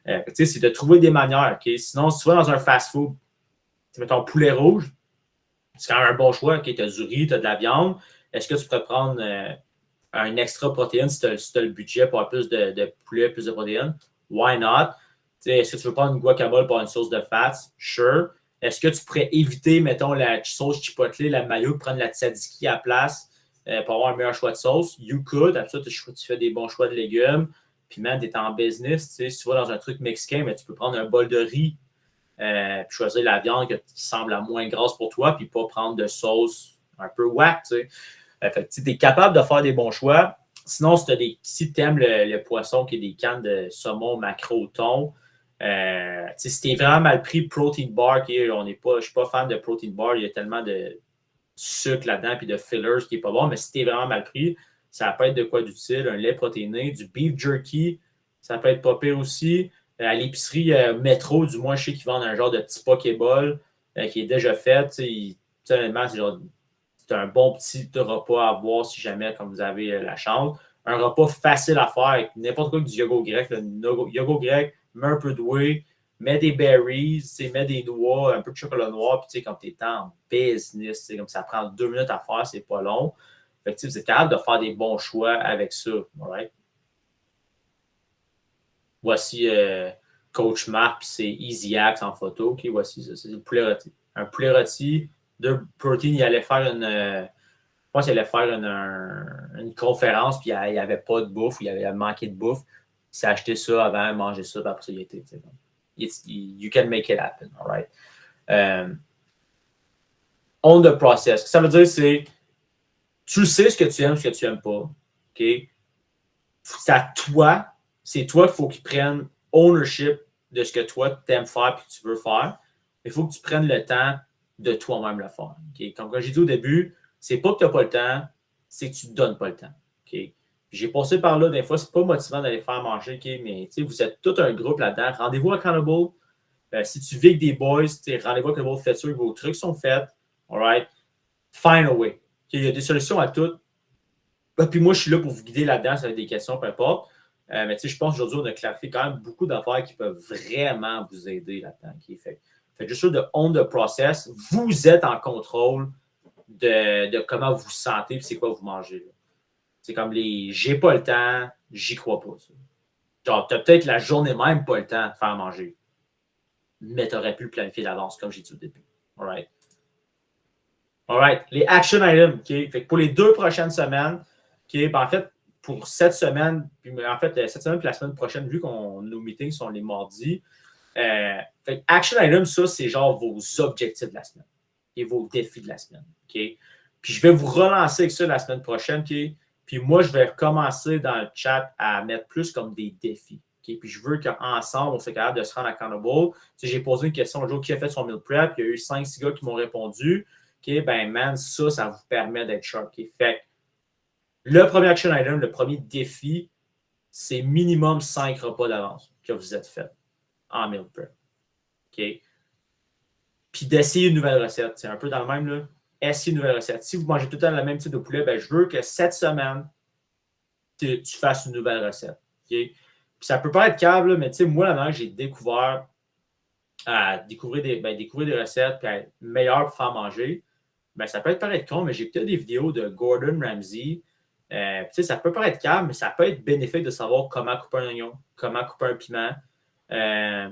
C'est de trouver des manières. Okay? Sinon, si tu vas dans un fast-food, tu mets ton poulet rouge, c'est quand même un bon choix. Okay? Tu as du riz, tu as de la viande. Est-ce que tu pourrais prendre un extra protéine si tu as le budget pour avoir plus de poulet, plus de protéines? Why not? Est-ce que tu veux prendre une guacamole pour une sauce de fats? Sure. Est-ce que tu pourrais éviter, mettons, la sauce chipotle, la mayo, prendre la tzatziki à la place pour avoir un meilleur choix de sauce? You could. Après ça, tu fais des bons choix de légumes. Puis, man, tu es en business. Si tu vas dans un truc mexicain, mais tu peux prendre un bol de riz puis choisir la viande qui semble la moins grasse pour toi, puis pas prendre de sauce un peu whack. Tu es capable de faire des bons choix. Sinon, si tu aimes le poisson qui est des cannes de saumon, maquereau, thon, si t'es vraiment mal pris, protein bar, je ne suis pas fan de protein bar, il y a tellement de sucre là-dedans et de fillers qui n'est pas bon, mais si t'es vraiment mal pris, ça peut être de quoi d'utile, un lait protéiné, du beef jerky, ça peut être pas pire aussi. À l'épicerie métro, du moins, je sais qu'ils vendent un genre de petit pokéball qui est déjà fait. Honnêtement, c'est un bon petit repas à avoir si jamais, comme vous avez la chance. Un repas facile à faire avec n'importe quoi que du yogourt grec. Le yogourt grec, mets un peu de whey, mets des berries, mets des noix, un peu de chocolat noir, puis comme tu es en business, comme ça prend 2 minutes à faire, c'est pas long. Fait que vous êtes capable de faire des bons choix avec ça. Right? Voici Coach Marc, c'est Easy Axe en photo. Okay, voici ça, c'est le poulet rôti. Un poulet rôti, de protein, il allait faire je pense qu'il allait faire une conférence, puis il n'y avait pas de bouffe, il avait manqué de bouffe. Il s'est acheté ça avant, mangé ça, puis après ça, il était. You can make it happen, all right? On the process. Ce que ça veut dire, c'est tu sais ce que tu aimes, ce que tu n'aimes pas. OK? C'est à toi. C'est toi qu'il faut qu'il prenne ownership de ce que toi, tu aimes faire et que tu veux faire. Il faut que tu prennes le temps de toi-même le faire. Okay? Comme j'ai dit au début, c'est pas que tu n'as pas le temps, c'est que tu ne donnes pas le temps. Okay? J'ai passé par là, des fois, c'est pas motivant d'aller faire manger, okay? Mais vous êtes tout un groupe là-dedans. Rendez-vous accountable. Si tu vis avec des boys, rendez-vous accountable, faites sûr que vos trucs sont faits. All right? Find a way. Okay? Il y a des solutions à tout. Puis moi, je suis là pour vous guider là-dedans, si vous avez des questions, peu importe. Mais je pense qu'aujourd'hui, on a clarifié quand même beaucoup d'affaires qui peuvent vraiment vous aider là-dedans. Okay? Faites juste sûr de own the process. Vous êtes en contrôle de comment vous vous sentez et c'est quoi vous mangez. Là. C'est comme j'ai pas le temps, j'y crois pas. Ça. Genre, t'as peut-être la journée même pas le temps de faire manger. Mais t'aurais pu le planifier d'avance, comme j'ai dit au début. All right. All right. Les action items. Okay? Fait que pour les 2 prochaines semaines, okay, ben en fait, pour cette semaine, puis en fait, cette semaine et la semaine prochaine, vu qu'on nos meetings sont les mardis, fait action items, ça, c'est genre vos objectifs de la semaine et vos défis de la semaine. Okay? Puis je vais vous relancer avec ça la semaine prochaine. Okay? Puis moi, je vais recommencer dans le chat à mettre plus comme des défis. Okay? Puis je veux qu'ensemble, on soit capable de se rendre accountable. J'ai posé une question un jour qui a fait son meal prep. Il y a eu 5-6 gars qui m'ont répondu. Okay? Ben, man, ça vous permet d'être sharp. Okay? Fait le premier action item, le premier défi, c'est minimum 5 repas d'avance que vous êtes fait en meal prep. OK? Puis d'essayer une nouvelle recette. C'est un peu dans le même, là. Essayez une nouvelle recette. Si vous mangez tout le temps le même type de poulet, ben, je veux que cette semaine, tu fasses une nouvelle recette. OK? Puis ça peut pas être câble, mais tu sais, moi, là, j'ai découvert découvrir des recettes puis être meilleur pour faire manger. Ben, ça peut paraître con, mais j'ai peut-être des vidéos de Gordon Ramsay. Ça peut paraître calme, mais ça peut être bénéfique de savoir comment couper un oignon, comment couper un piment,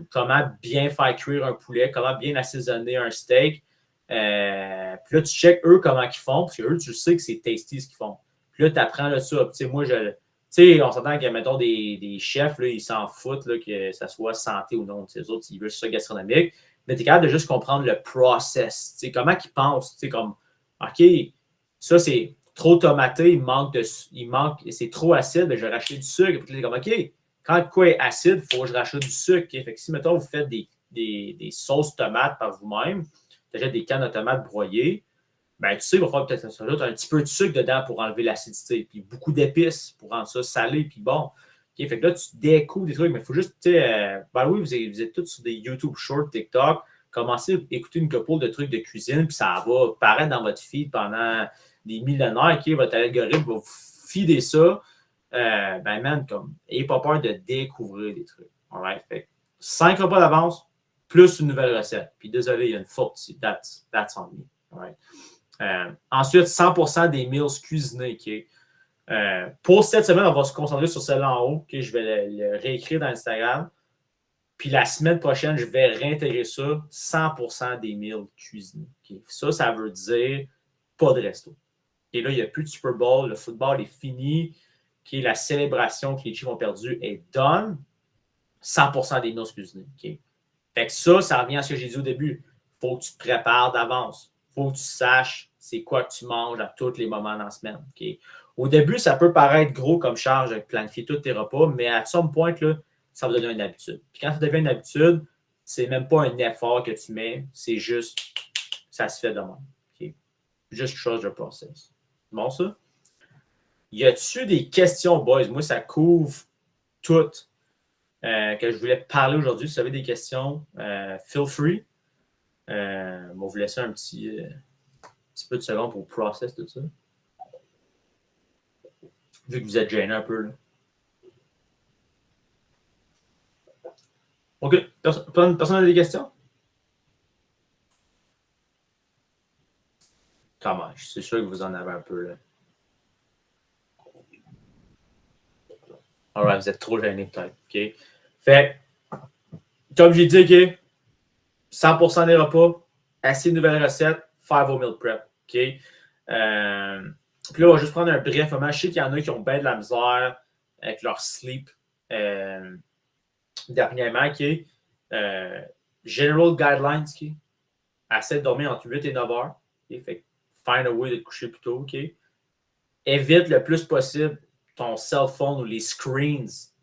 comment bien faire cuire un poulet, comment bien assaisonner un steak. Puis là, tu checkes eux comment ils font, parce que eux, tu sais que c'est tasty ce qu'ils font. Puis là, tu apprends là ça. Moi, on s'entend que, mettons, des chefs, là, ils s'en foutent là, que ça soit santé ou non. Les autres, ils veulent ça gastronomique. Mais tu es capable de juste comprendre le process. Comment ils pensent. Comme, OK, ça, c'est trop tomaté, il manque, c'est trop acide, ben, je vais racheter du sucre. Puis là, comme, OK, quand quoi est acide, il faut que je rajoute du sucre. Okay? Fait que si, mettons, vous faites des sauces tomates par vous-même, tu achètes des cannes de tomates broyées, ben, tu sais, il va falloir peut-être ajouter un petit peu de sucre dedans pour enlever l'acidité, puis beaucoup d'épices pour rendre ça salé, puis bon. Okay? Fait que là, tu découvres des trucs, mais il faut juste, tu sais, ben oui, vous êtes tous sur des YouTube Shorts, TikTok, commencez à écouter une couple de trucs de cuisine, puis ça va paraître dans votre feed pendant des millénaires, OK? Votre algorithme va vous fider ça. Ben, man, comme, n'ayez pas peur de découvrir des trucs. Alright? Fait 5 repas d'avance, plus une nouvelle recette. Puis désolé, il y a une faute ici. That's on me. Alright? Ensuite, 100% des meals cuisinés. Okay? Pour cette semaine, on va se concentrer sur celle-là en haut. Okay? Je vais le réécrire dans Instagram. Puis la semaine prochaine, je vais réintégrer ça, 100% des meals cuisinés. Okay? Ça veut dire pas de resto. Et là, il n'y a plus de Super Bowl. Le football est fini. Okay? La célébration que les Chiefs ont perdue est done. 100% des meals cuisinés. Okay? Fait que ça revient à ce que j'ai dit au début. Il faut que tu te prépares d'avance. Il faut que tu saches c'est quoi que tu manges à tous les moments dans la semaine. Okay? Au début, ça peut paraître gros comme charge de planifier tous tes repas, mais à some point, là, ça va devenir une habitude. Puis quand ça devient une habitude, c'est même pas un effort que tu mets, c'est juste, ça se fait de même. Okay? Juste quelque chose de process. Bon, ça? Y a-tu des questions, boys? Moi, ça couvre toutes que je voulais parler aujourd'hui. Si vous avez des questions, feel free. On va vous laisser un petit peu de secondes pour process tout ça. Vu que vous êtes gêné un peu. Là. OK. Personne n'a des questions? Comment? C'est sûr que vous en avez un peu. Là. Alright, vous êtes trop gêné peut-être. OK. Fait, comme j'ai dit, OK, 100% des repas, assez de nouvelles recettes, faire vos meal prep. OK? Puis là, on va juste prendre un bref moment. Je sais qu'il y en a qui ont bien de la misère avec leur sleep dernièrement, qui est General Guidelines, qui est essaie de dormir entre 8 et 9 heures. Okay? Fait find a way de te coucher plus tôt. Okay? Évite le plus possible ton cell phone ou les screens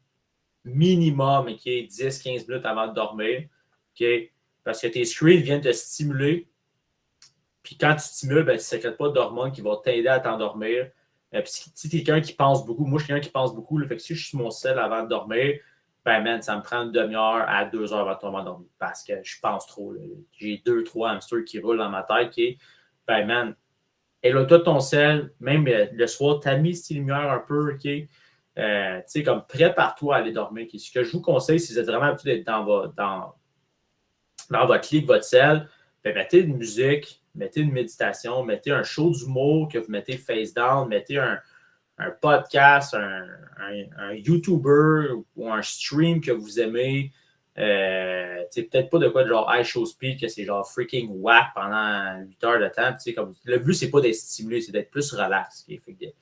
minimum, okay? 10-15 minutes avant de dormir. Okay? Parce que tes screens viennent te stimuler. Puis quand tu stimules, ben, tu ne sécrètes pas d'hormones qui vont t'aider à t'endormir. Puis si tu es quelqu'un qui pense beaucoup, moi je suis quelqu'un qui pense beaucoup, là, fait que si je suis sur mon cell avant de dormir, ben man, ça me prend une demi-heure à 2 heures avant de tomber endormi parce que je pense trop. Là. J'ai 2-3 hamsters qui roulent dans ma tête. Okay? Ben man, éloigne-toi ton sel, même le soir, tamise tes lumières un peu. Okay? Tu sais, comme prépare-toi à aller dormir. Okay? Ce que je vous conseille, si vous êtes vraiment habitué d'être dans votre lit, votre sel, ben, mettez une musique, mettez une méditation, mettez un show d'humour que vous mettez face down, mettez un podcast, un YouTuber ou un stream que vous aimez. Peut-être pas de quoi de genre high show speed, que c'est genre freaking whack pendant 8 heures de temps. Comme, le but, c'est pas d'être stimulé, c'est d'être plus relax. Okay?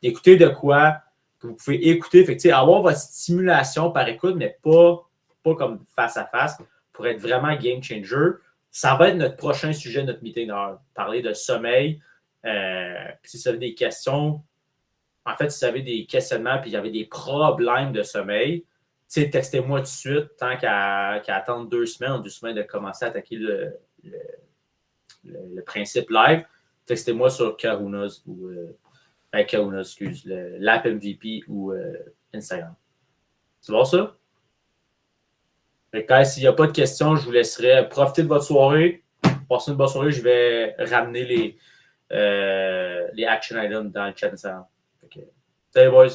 D'écouter de quoi que vous pouvez écouter. Avoir votre stimulation par écoute, mais pas comme face à face pour être vraiment game changer. Ça va être notre prochain sujet de notre meeting d'heure. Parler de sommeil. Puis si vous avez des questions, en fait, si vous avez des questionnements puis il y avait des problèmes de sommeil, textez-moi tout de suite, tant qu'à attendre 2 semaines de commencer à attaquer le principe live. Textez-moi sur Kahunas ou Kahunas, excuse, l'app MVP ou Instagram. C'est bon ça? S'il n'y a pas de questions, je vous laisserai profiter de votre soirée. Passez une bonne soirée, je vais ramener les action items dans le chat Instagram. Salut, boys.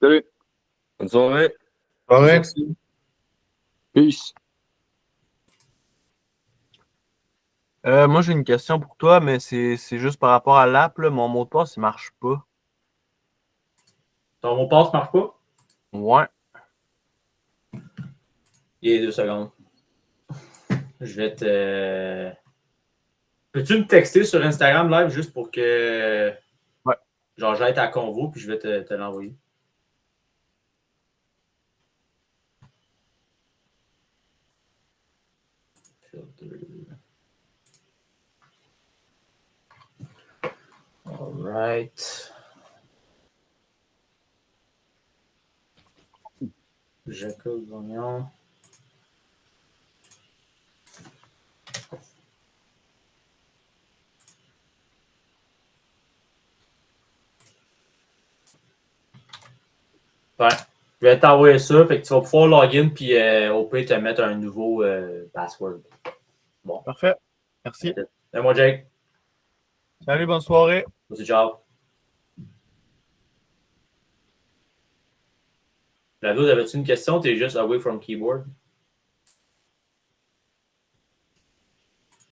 Salut. Bonne soirée. Ouais. Peace. Moi, j'ai une question pour toi, mais c'est juste par rapport à l'app. Mon mot de passe, il marche pas. Ton mot de passe marche pas? Ouais. Il y a 2 secondes. Je vais te. Peux-tu me texter sur Instagram live juste pour que. Ouais. Genre, j'aille ta convo, puis je vais te l'envoyer. All Right. Jacob Gagnon. Ouais. Je vais t'envoyer ça, fait que tu vas pouvoir login puis au pire te mettre un nouveau password. Bon. Parfait. Merci. C'est moi, Jake. Salut, bonne soirée. Merci, ciao. Lado, avais-tu une question? T'es juste away from keyboard.